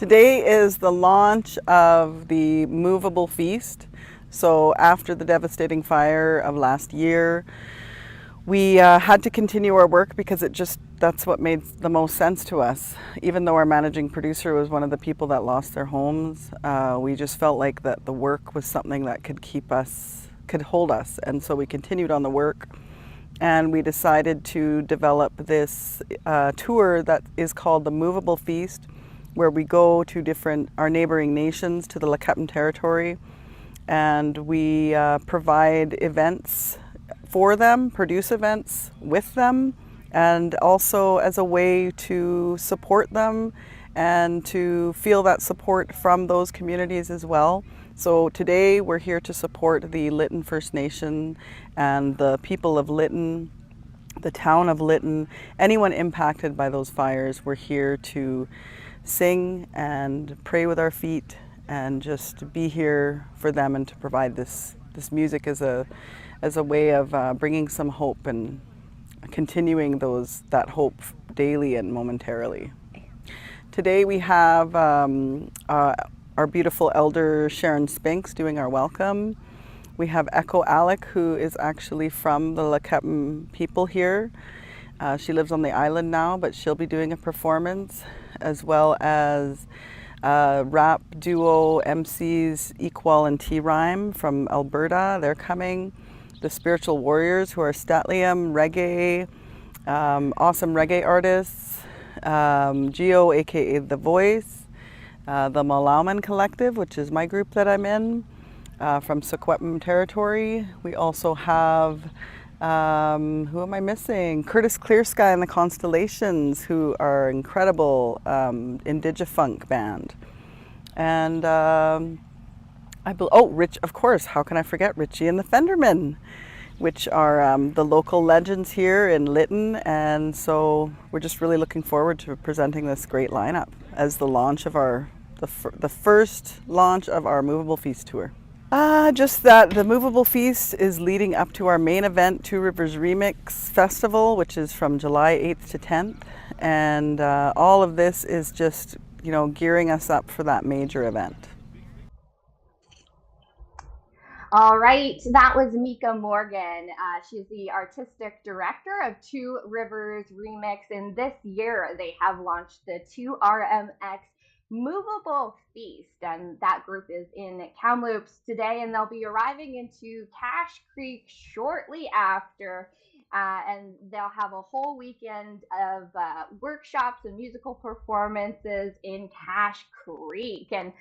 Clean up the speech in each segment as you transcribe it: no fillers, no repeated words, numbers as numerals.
Today is the launch of the Moveable Feast. So after the devastating fire of last year, we had to continue our work because that's what made the most sense to us. Even though our managing producer was one of the people that lost their homes, we just felt like that the work was something that could hold us. And so we continued on the work, and we decided to develop this tour that is called the Moveable Feast, where we go to our neighboring nations, to the Lekwungen territory, and we provide events for them, produce events with them, and also as a way to support them and to feel that support from those communities as well. So today we're here to support the Lytton First Nation and the people of Lytton, the town of Lytton, anyone impacted by those fires. We're here to sing and pray with our feet and just be here for them and to provide this music as a way of bringing some hope and continuing that hope daily and momentarily. Today we have our beautiful elder Sharon Spinks doing our welcome. We have Echo Alec, who is actually from the Lekwungen people here. She lives on the island now, but she'll be doing a performance, as well as rap duo MCs Equal and T-Rhyme from Alberta. They're coming. The Spiritual Warriors, who are Statlium, reggae, awesome reggae artists. Geo, aka The Voice. The Malauman Collective, which is my group that I'm in, from Secwepemc territory. We also have, who am I missing? Curtis Clearsky and the Constellations, who are incredible Indigifunk band. And Rich, of course, how can I forget Richie and the Fendermen, which are the local legends here in Lytton. And so we're just really looking forward to presenting this great lineup as the launch of the first launch of our Moveable Feast tour. Just that the Moveable Feast is leading up to our main event, Two Rivers Remix Festival, which is from July 8th to 10th. And all of this is just, gearing us up for that major event. All right, that was Meeka Morgan. She's the artistic director of Two Rivers Remix, and this year they have launched the 2RMX Movable Feast, and that group is in Kamloops today, and they'll be arriving into Cache Creek shortly after. And they'll have a whole weekend of workshops and musical performances in Cache Creek. And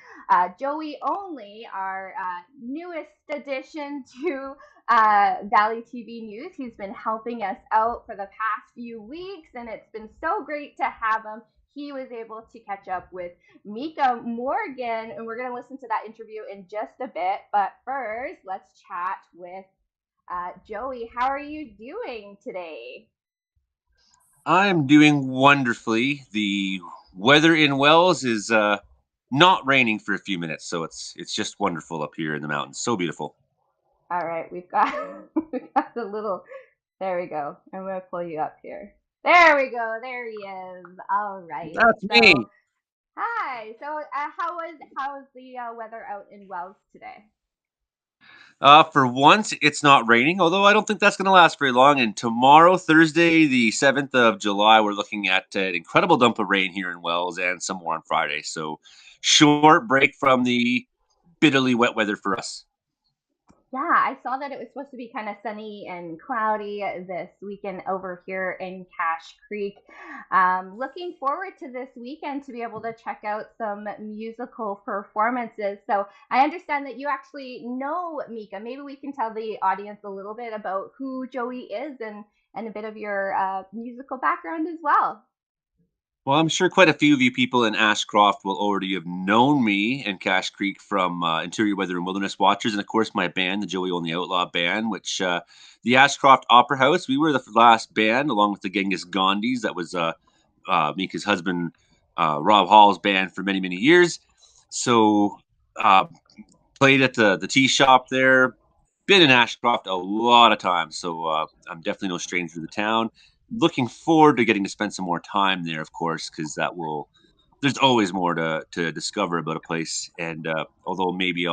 Joey Onley, our newest addition to Valley TV News. He's been helping us out for the past few weeks, and it's been so great to have him. He was able to catch up with Meeka Morgan, and we're going to listen to that interview in just a bit. But first, let's chat with Joey. How are you doing today? I'm doing wonderfully. The weather in Wells is not raining for a few minutes, so it's just wonderful up here in the mountains. So beautiful. All right, we've got we've got the little. There we go. I'm gonna pull you up here. There we go. There he is. All right. That's So, me. hi. So, how was the weather out in Wells today? For once, it's not raining, although I don't think that's going to last very long. And tomorrow, Thursday, the 7th of July, we're looking at an incredible dump of rain here in Wells and some more on Friday. So, short break from the bitterly wet weather for us. Yeah, I saw that it was supposed to be kind of sunny and cloudy this weekend over here in Cache Creek. Looking forward to this weekend to be able to check out some musical performances. So I understand that you actually know Meeka. Maybe we can tell the audience a little bit about who Joey is and a bit of your musical background as well. Well, I'm sure quite a few of you people in Ashcroft will already have known me and Cache Creek from Interior Weather and Wilderness Watchers, and of course my band, the Joey On the Outlaw Band, which the Ashcroft Opera House. We were the last band, along with the Genghis Gandhis. That was Mika's husband, Rob Hall's band for many years. So uh, played at the tea shop there. Been in Ashcroft a lot of times, so I'm definitely no stranger to the town. Looking forward to getting to spend some more time there, of course, because that will there's always more to discover about a place. And although maybe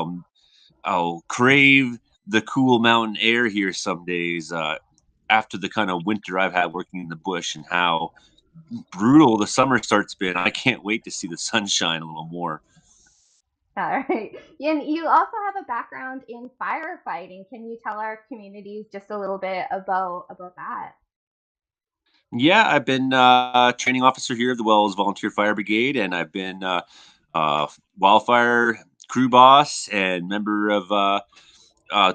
I'll crave the cool mountain air here some days. After the kind of winter I've had working in the bush and how brutal the summer start's been, I can't wait to see the sunshine a little more. All right. And you also have a background in firefighting. Can you tell our communities just a little bit about that? Yeah, I've been training officer here of the Wells Volunteer Fire Brigade, and I've been wildfire crew boss and member of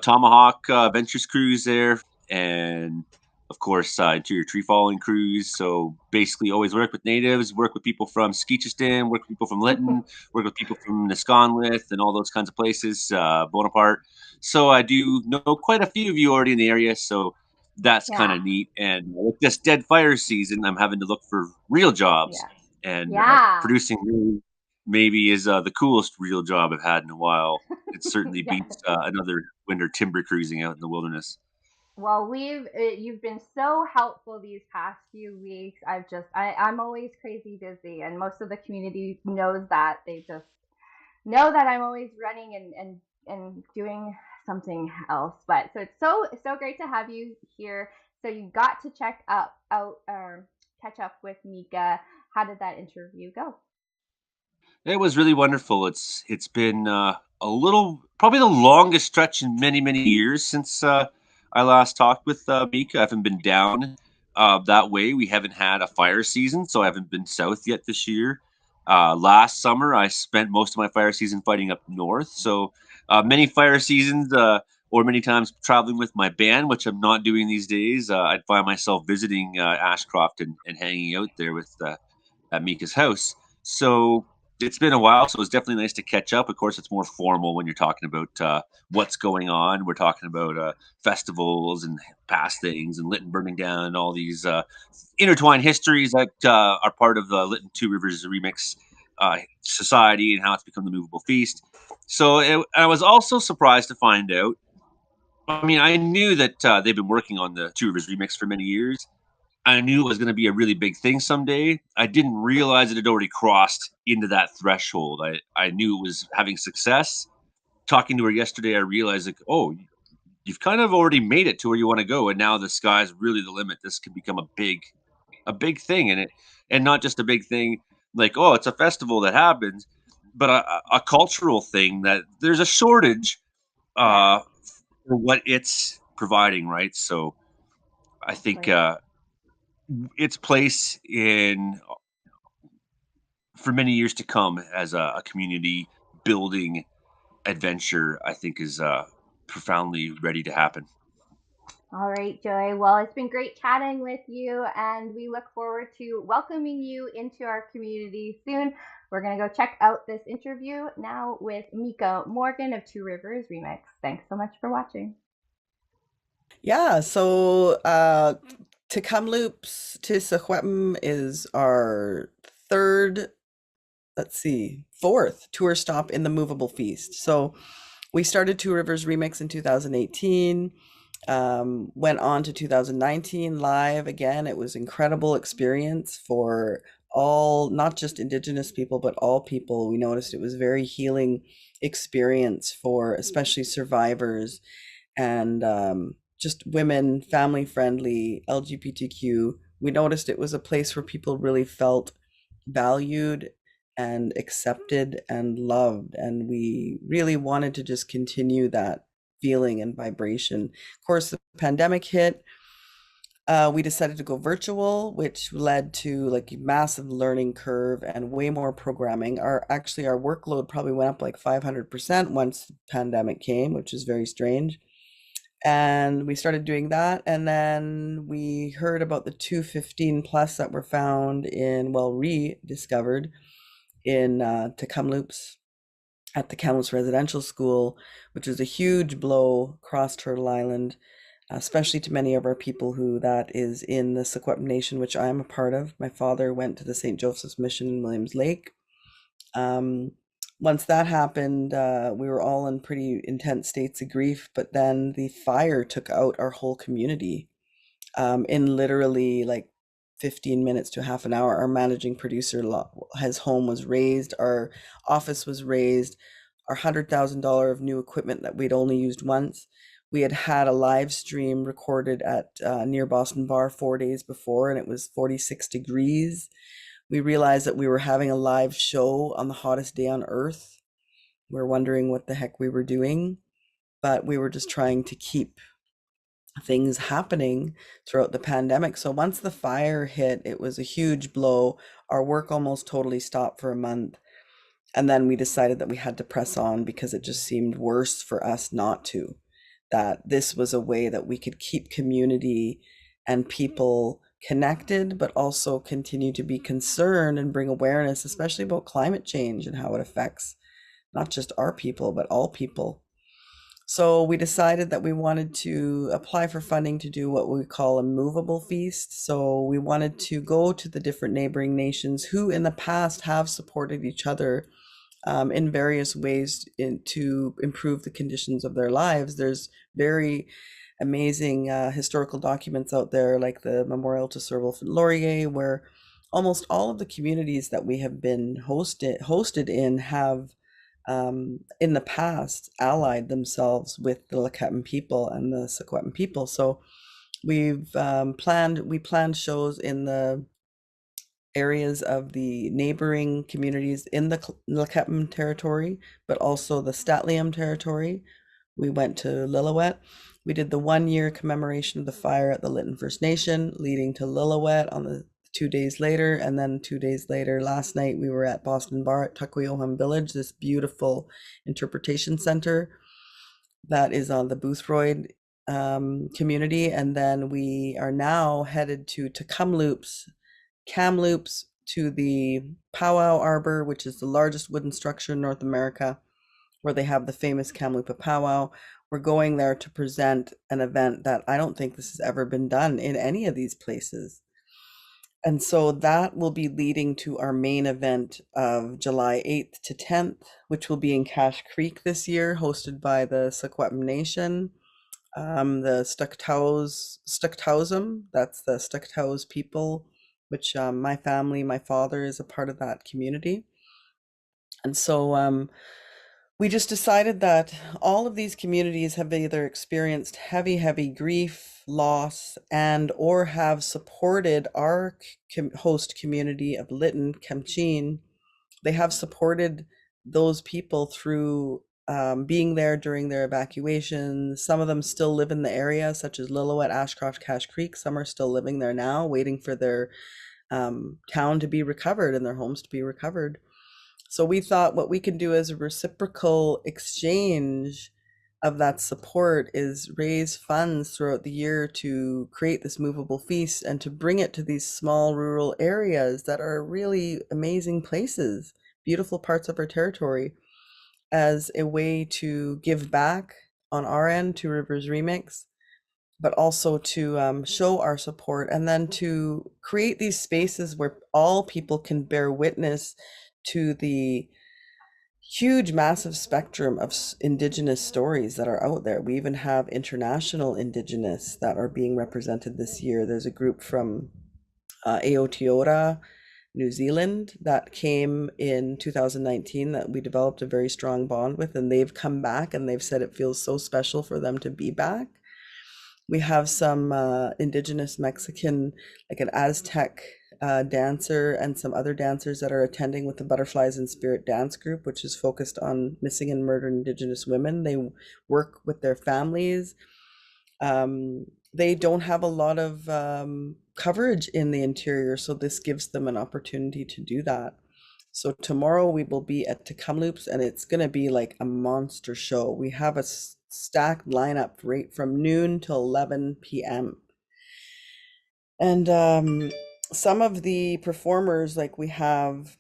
Tomahawk Ventures crews there, and of course interior tree falling crews. So basically, always work with natives, work with people from Skeechistan, work with people from Lytton, work with people from Nisconlith, and all those kinds of places. Bonaparte. So I do know quite a few of you already in the area. So that's kind Yeah. of neat. And with this dead fire season, I'm having to look for real jobs, Yeah. and Yeah. producing really maybe is the coolest real job I've had in a while. It certainly Yes. beats another winter timber cruising out in the wilderness. Well, you've been so helpful these past few weeks. I'm always crazy busy, and most of the community knows that. They just know that I'm always running and doing something else. But so it's so great to have you here. So you got to check up out catch up with Meeka. How did that interview go? It was really wonderful. It's been a little, probably the longest stretch in many years since I last talked with Meeka. I haven't been down that way. We haven't had a fire season, so I haven't been south yet this year. Last summer, I spent most of my fire season fighting up north. So many fire seasons, or many times traveling with my band, which I'm not doing these days. I'd find myself visiting Ashcroft and hanging out there with at Mika's house. So it's been a while, so it's definitely nice to catch up. Of course, it's more formal when you're talking about what's going on. We're talking about festivals and past things and Lytton burning down and all these intertwined histories that are part of the Lytton Two Rivers Remix society and how it's become the Movable Feast. So I was also surprised to find out. I mean, I knew that they've been working on the Two Rivers Remix for many years. I knew it was gonna be a really big thing someday. I didn't realize it had already crossed into that threshold. I knew it was having success. Talking to her yesterday, I realized, like, "Oh, you've kind of already made it to where you wanna go, and now the sky's really the limit. This could become a big thing," and not just a big thing like, "Oh, it's a festival that happens," but a cultural thing that there's a shortage, Yeah, uh, for what it's providing, right? So, I think, right. its place in for many years to come as a community building adventure, I think is profoundly ready to happen. All right, Joy. Well, it's been great chatting with you, and we look forward to welcoming you into our community soon. We're going to go check out this interview now with Meeka Morgan of Two Rivers Remix. Thanks so much for watching. Yeah, so Kamloops to Secwepemc is our third, let's see, fourth tour stop in the Movable Feast. So we started Two Rivers Remix in 2018, went on to 2019 live again. It was incredible experience for all, not just Indigenous people, but all people. We noticed it was very healing experience for especially survivors and just women, family friendly, LGBTQ. We noticed it was a place where people really felt valued and accepted and loved. And we really wanted to just continue that feeling and vibration. Of course, the pandemic hit. We decided to go virtual, which led to like a massive learning curve and way more programming. Our workload probably went up like 500% once the pandemic came, which is very strange. And we started doing that, and then we heard about the 215 plus that were found in, well, rediscovered in Kamloops at the Kamloops Residential School, which is a huge blow across Turtle Island, especially to many of our people who that is in the Secwepemc Nation, which I am a part of. My father went to the St. Joseph's Mission in Williams Lake. Um, Once that happened, we were all in pretty intense states of grief, but then the fire took out our whole community in literally like 15 minutes to half an hour. Our managing producer, his home was raised, our office was raised, our $100,000 of new equipment that we'd only used once. We had had a live stream recorded at near Boston Bar 4 days before, and it was 46 degrees. We realized that we were having a live show on the hottest day on earth. We were wondering what the heck we were doing, but we were just trying to keep things happening throughout the pandemic. So once the fire hit, it was a huge blow. Our work almost totally stopped for a month. And then we decided that we had to press on because it just seemed worse for us not to. That this was a way that we could keep community and people connected, but also continue to be concerned and bring awareness, especially about climate change and how it affects not just our people, but all people. So we decided that we wanted to apply for funding to do what we call a movable feast. So we wanted to go to the different neighboring nations who in the past have supported each other in various ways to improve the conditions of their lives. There's very amazing historical documents out there, like the Memorial to Sir Wilfrid Laurier, where almost all of the communities that we have been hosted in have in the past allied themselves with the Lekweten people and the Secwepemc people. So we planned shows in the areas of the neighboring communities in the Lekweten territory, but also the Statliam territory. We went to Lillooet. We did the 1 year commemoration of the fire at the Lytton First Nation, leading to Lillooet on the 2 days later. And then 2 days later, last night, we were at Boston Bar at Tukwioham Village, this beautiful interpretation center that is on the Boothroyd community. And then we are now headed to Kamloops, to the Powwow Arbor, which is the largest wooden structure in North America, where they have the famous Kamloops powwow. We're going there to present an event that I don't think this has ever been done in any of these places. And so that will be leading to our main event of July 8th to 10th, which will be in Cache Creek this year, hosted by the Secwepemc Nation, the Stuktausem, that's the Stuktaus people, which my family, my father is a part of that community. And so we just decided that all of these communities have either experienced heavy grief, loss, and or have supported our host community of Lytton, Kempchin. They have supported those people through being there during their evacuation. Some of them still live in the area, such as Lillooet, Ashcroft, Cache Creek. Some are still living there now, waiting for their town to be recovered and their homes to be recovered. So we thought what we can do as a reciprocal exchange of that support is raise funds throughout the year to create this movable feast and to bring it to these small rural areas that are really amazing places, beautiful parts of our territory, as a way to give back on our end to Rivers Remix, but also to show our support, and then to create these spaces where all people can bear witness to the huge, massive spectrum of Indigenous stories that are out there. We even have international Indigenous that are being represented this year. There's a group from Aotearoa, New Zealand, that came in 2019 that we developed a very strong bond with, and they've come back and they've said it feels so special for them to be back. We have some Indigenous Mexican, like an Aztec dancer, and some other dancers that are attending with the Butterflies in Spirit dance group, which is focused on missing and murdered Indigenous women. They work with their families. They don't have a lot of coverage in the interior, so this gives them an opportunity to do that. So tomorrow we will be at Kamloops, and it's going to be like a monster show. We have a stacked lineup right from noon till 11 p.m. And some of the performers, like we have,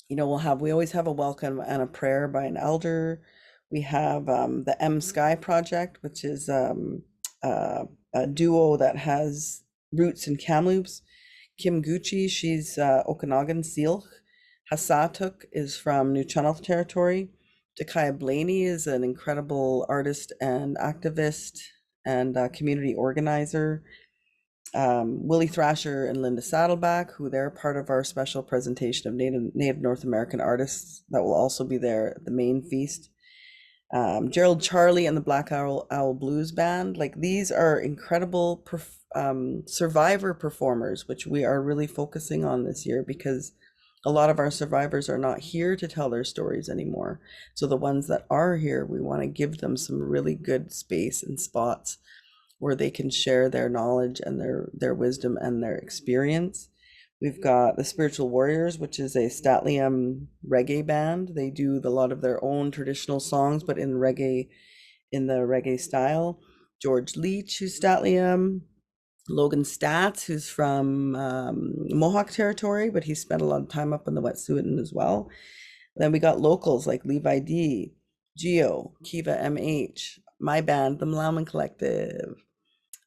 we always have a welcome and a prayer by an elder. We have the M Sky Project, which is a duo that has roots in Kamloops. Kim Gucci, she's Okanagan Syilx. Hasatuk is from New Channel Territory. Dakaya Blaney is an incredible artist and activist and community organizer. Willie Thrasher and Linda Saddleback, who they're part of our special presentation of Native North American artists that will also be there at the main feast. Gerald Charlie and the Black Owl Blues Band. Like these are incredible survivor performers, which we are really focusing on this year because a lot of our survivors are not here to tell their stories anymore. So the ones that are here, we want to give them some really good space and spots where they can share their knowledge and their wisdom and their experience. We've got the Spiritual Warriors, which is a Statlium reggae band. They do a lot of their own traditional songs, but in reggae, in the reggae style. George Leach, who's Statlium. Logan Stats, who's from Mohawk territory, but he spent a lot of time up in the Wet'suwet'en as well. Then we got locals like Levi D, Geo, Kiva MH, my band, the Malaman Collective.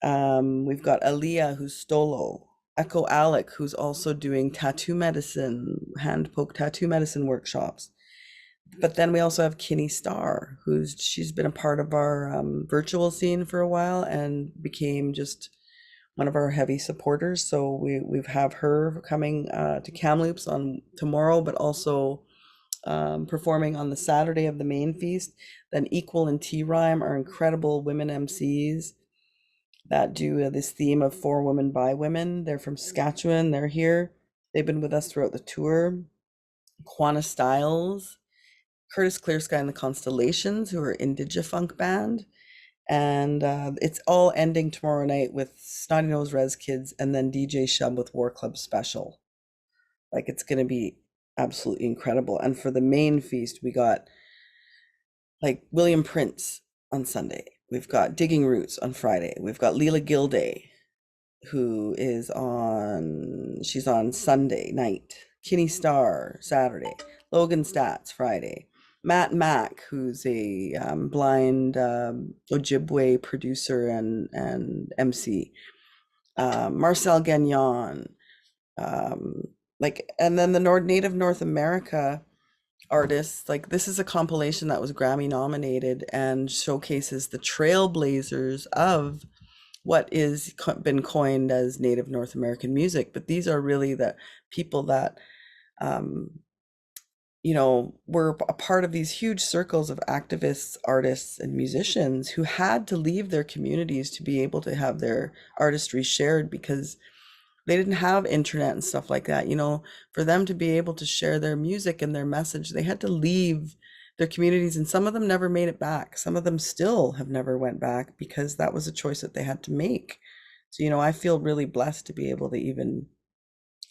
We've got Aaliyah, who's Stolo, Echo Alec, who's also doing tattoo medicine, hand poke tattoo medicine workshops. But then we also have Kinney Starr, she's been a part of our virtual scene for a while and became just one of our heavy supporters. So we have her coming to Kamloops on tomorrow, but also performing on the Saturday of the main feast. Then Equal and T-Rhyme are incredible women MCs that do this theme of for women by women. They're from Saskatchewan. They're here. They've been with us throughout the tour. Quana Styles, Curtis Clearsky and the Constellations, who are Indigifunk band. And it's all ending tomorrow night with Snotty Nose Res Kids and then DJ Shub with War Club Special. Like it's going to be absolutely incredible. And for the main feast, we got like William Prince on Sunday. We've got Digging Roots on Friday. We've got Leela Gilday, she's on Sunday night. Kinney Starr, Saturday. Logan Stats, Friday. Matt Mack, who's a blind Ojibwe producer and MC. Marcel Gagnon. And then the Native North America artists. Like this is a compilation that was Grammy nominated and showcases the trailblazers of what is been coined as Native North American music. But these are really the people that were a part of these huge circles of activists, artists, and musicians who had to leave their communities to be able to have their artistry shared because they didn't have internet and stuff like that. For them to be able to share their music and their message, they had to leave their communities, and some of them never made it back. Some of them still have never went back because that was a choice that they had to make. So, I feel really blessed to be able to even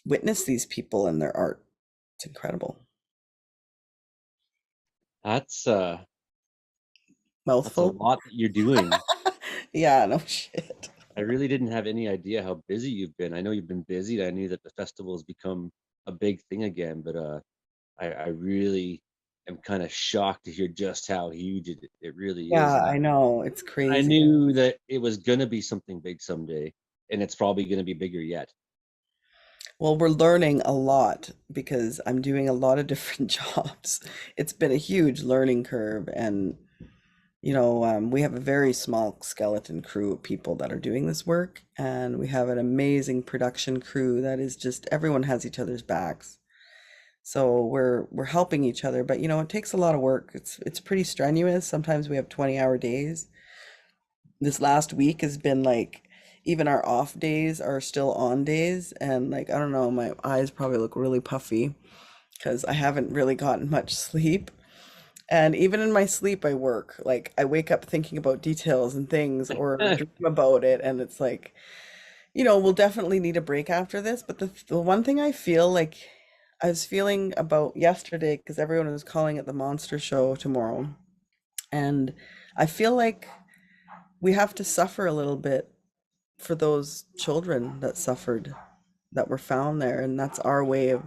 witness these people and their art. It's incredible. That's a Mouthful. lot that you're doing. Yeah, no shit. I really didn't have any idea how busy you've been. I know you've been busy. I knew that the festival has become a big thing again, but I really am kind of shocked to hear just how huge it really is. Yeah, I know. It's crazy. I knew that it was going to be something big someday, and it's probably going to be bigger yet. Well, we're learning a lot because I'm doing a lot of different jobs. It's been a huge learning curve, and we have a very small skeleton crew of people that are doing this work, and we have an amazing production crew that is just everyone has each other's backs. So we're helping each other, but it takes a lot of work. It's pretty strenuous. Sometimes we have 20-hour days. This last week has been like even our off days are still on days, and like I don't know, my eyes probably look really puffy because I haven't really gotten much sleep. And even in my sleep, I work. Like I wake up thinking about details and things or dream about it. And it's like, we'll definitely need a break after this. But the one thing I feel like I was feeling about yesterday, because everyone was calling it the monster show tomorrow. And I feel like we have to suffer a little bit for those children that suffered, that were found there. And that's our way of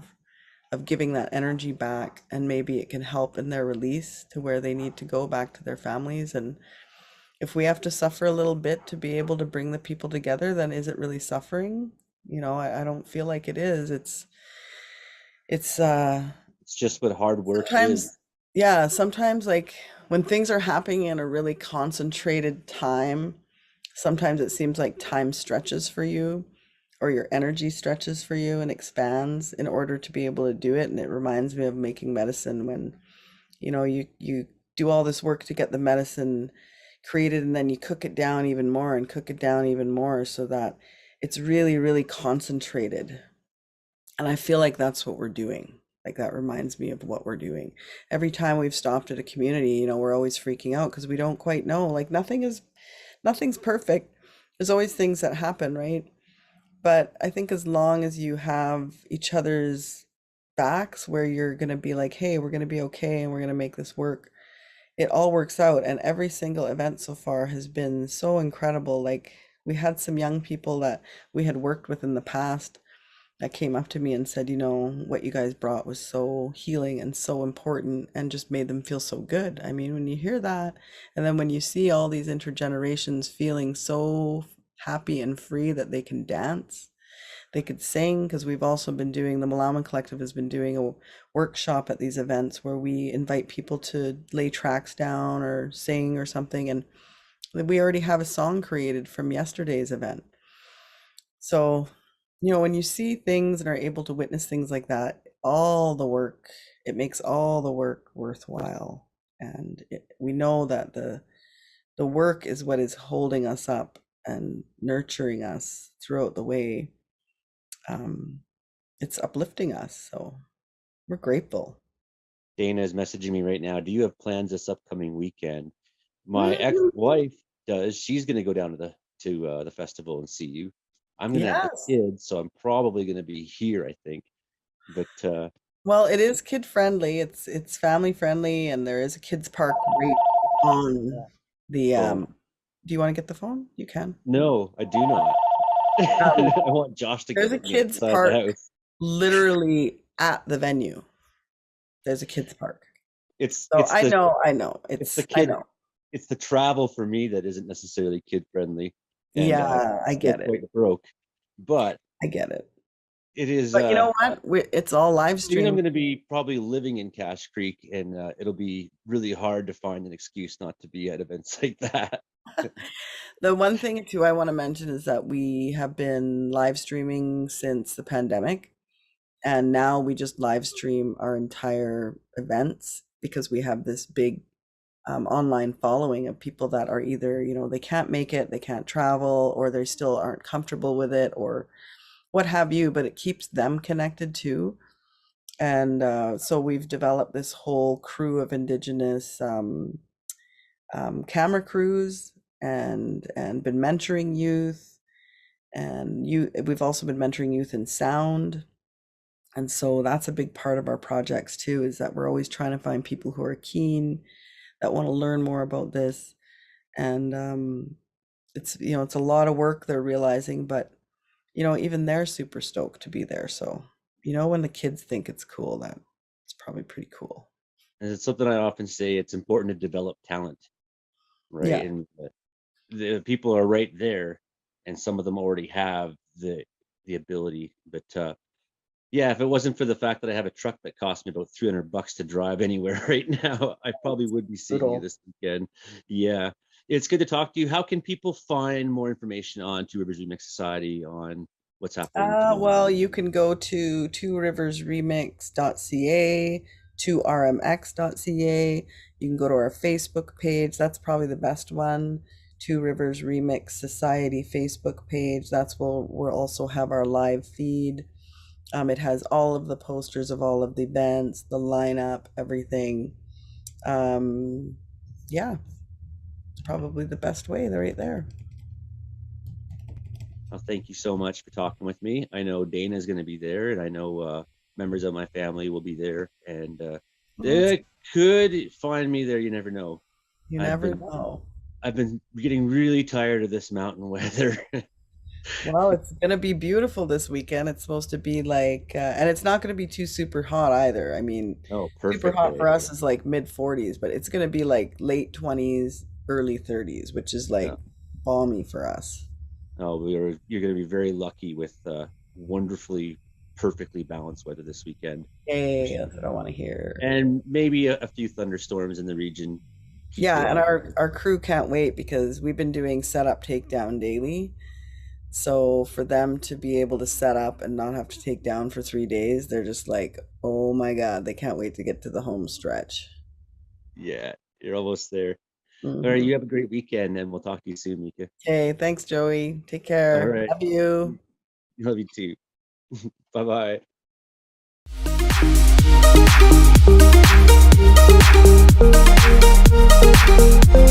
giving that energy back, and maybe it can help in their release to where they need to go back to their families. And if we have to suffer a little bit to be able to bring the people together, then is it really suffering? I don't feel like it is. It's just what hard work sometimes, is. yeah, sometimes like when things are happening in a really concentrated time, sometimes it seems like time stretches for you. or your energy stretches for you and expands in order to be able to do it. And it reminds me of making medicine when, you do all this work to get the medicine created, and then you cook it down even more and cook it down even more so that it's really, really concentrated. And I feel like that's what we're doing. Like that reminds me of what we're doing. Every time we've stopped at a community, we're always freaking out because we don't quite know. Like nothing's perfect. There's always things that happen, right? But I think as long as you have each other's backs where you're going to be like, hey, we're going to be okay and we're going to make this work, it all works out. And every single event so far has been so incredible. Like we had some young people that we had worked with in the past that came up to me and said, what you guys brought was so healing and so important and just made them feel so good. I mean, when you hear that, and then when you see all these intergenerations feeling so happy and free that they can dance, they could sing, because we've also been doing, the Malama Collective has been doing a workshop at these events where we invite people to lay tracks down or sing or something. And we already have a song created from yesterday's event. So, when you see things and are able to witness things like that, it makes all the work worthwhile. And we know that the work is what is holding us up and nurturing us throughout the way. It's uplifting us. So we're grateful. Dana is messaging me right now. Do you have plans this upcoming weekend? My ex-wife does. She's going to go down to the festival and see you. I'm going to have the Yes. kids, so I'm probably going to be here, I think. But Well, it is kid friendly. It's family friendly, and there is a kids park right on the oh, do you want to get the phone? You can. no, I do not. Um, I want Josh to there's get a it from the kids outside the park house. literally at the venue. There's a kids park. It's So it's the I know. it's the I kid know. it's the travel for me that isn't necessarily kid friendly, and Yeah, I still get it. quite broke. But I get it. it is But you know what? It's all live soon I'm stream. going to be probably living in Cache Creek, and it'll be really hard to find an excuse not to be at events like that. The one thing too I want to mention is that we have been live streaming since the pandemic, and now we just live stream our entire events because we have this big online following of people that are either, they can't make it, they can't travel, or they still aren't comfortable with it, or what have you, but it keeps them connected too. And so we've developed this whole crew of Indigenous camera crews, and been mentoring youth, and we've also been mentoring youth in sound. And so that's a big part of our projects too, is that we're always trying to find people who are keen, that want to learn more about this. And it's a lot of work they're realizing, but even they're super stoked to be there. So when the kids think it's cool, that it's probably pretty cool. And it's something I often say, it's important to develop talent, Yeah. right? And the people are right there, and some of them already have the ability. But yeah, if it wasn't for the fact that I have a truck that cost me about $300 to drive anywhere right now, I probably would be seeing you Brutal. this weekend. Yeah, it's good to talk to you. How can people find more information on Two Rivers Remix Society, on what's happening tomorrow? Well, you can go to tworiversremix.ca, 2rmx.ca. You can go to our Facebook page. That's probably the best one. Two Rivers Remix Society Facebook page. That's where we'll also have our live feed. It has all of the posters of all of the events, the lineup, everything. Yeah, it's probably the best way. They're right there. Well, thank you so much for talking with me. I know Dana is going to be there, and I know members of my family will be there, and they could find me there. You never know. You I've never been know. I've been getting really tired of this mountain weather. Well, it's gonna be beautiful this weekend. It's supposed to be like, and it's not gonna be too super hot either. I mean, Oh, super perfect hot day. for us is like mid 40s, but it's gonna be like late 20s, early 30s, which is Yeah. like balmy for us. Oh, you're going to be very lucky with wonderfully, perfectly balanced weather this weekend. Hey, that's what I want to hear. And maybe a few thunderstorms in the region. Keep Yeah, your and eye. our crew can't wait because we've been doing setup takedown daily. So for them to be able to set up and not have to take down for 3 days, they're just like, oh my God, they can't wait to get to the home stretch. Yeah, you're almost there. All right, Hmm. you have a great weekend, and we'll talk to you soon, Meeka. Okay, thanks, Joey. Take All care. right. Love you. Love you too. Bye bye.